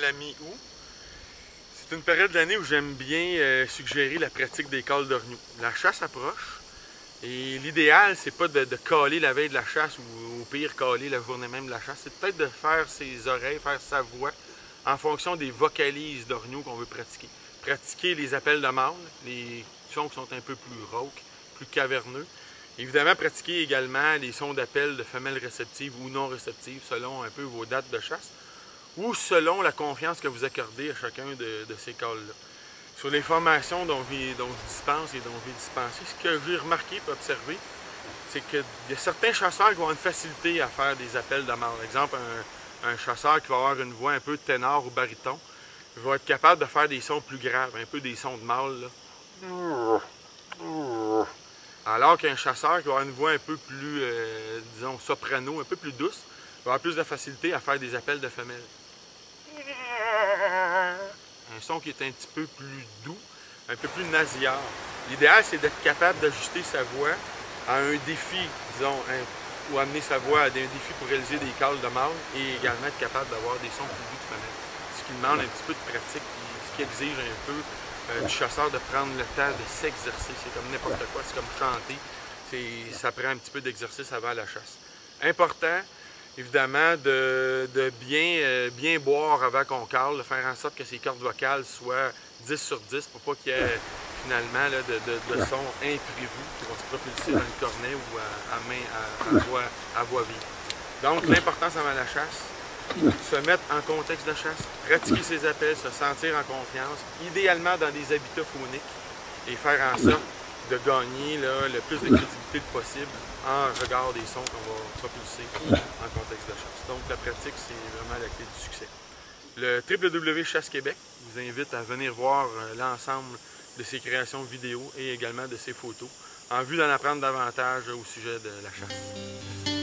la mi-août. C'est une période de l'année où j'aime bien suggérer la pratique des cals d'orignaux. La chasse approche et l'idéal, c'est pas de caler la veille de la chasse ou au pire caler la journée même de la chasse. C'est peut-être de faire ses oreilles, faire sa voix en fonction des vocalises d'orignaux qu'on veut pratiquer. Pratiquer les appels de mâle, les sons qui sont un peu plus rauques, plus caverneux. Évidemment, pratiquer également les sons d'appel de femelles réceptives ou non réceptives selon un peu vos dates de chasse ou selon la confiance que vous accordez à chacun de ces cals-là. Sur les formations dont je dispense et dont je vais dispenser, ce que j'ai remarqué et observé, c'est qu'il y a certains chasseurs qui vont avoir une facilité à faire des appels de mâle. Par exemple, un chasseur qui va avoir une voix un peu ténor ou baryton, va être capable de faire des sons plus graves, un peu des sons de mâle, là. Alors qu'un chasseur qui va avoir une voix un peu plus, disons, soprano, un peu plus douce, va avoir plus de facilité à faire des appels de femelles. Un son qui est un petit peu plus doux, un peu plus nasillard. L'idéal, c'est d'être capable d'ajuster sa voix à un défi, disons, ou amener sa voix à un défi pour réaliser des cals de mâle et également être capable d'avoir des sons plus doux de femelle. Ce qui demande un petit peu de pratique, ce qui exige un peu du chasseur de prendre le temps de s'exercer. C'est comme n'importe quoi, c'est comme chanter. Ça prend un petit peu d'exercice avant la chasse. Important, évidemment, de bien boire avant qu'on cale, de faire en sorte que ses cordes vocales soient 10 sur 10 pour pas qu'il y ait finalement là, de sons imprévus qui vont se propulser dans le cornet ou à voix vive. Donc, l'importance avant la chasse, se mettre en contexte de chasse, pratiquer ses appels, se sentir en confiance, idéalement dans des habitats fauniques et faire en sorte de gagner là, le plus de crédibilité possible en regard des sons qu'on va propulser en contexte de chasse. Donc la pratique, c'est vraiment la clé du succès. Le www.chasse Québec vous invite à venir voir l'ensemble de ses créations vidéo et également de ses photos en vue d'en apprendre davantage au sujet de la chasse.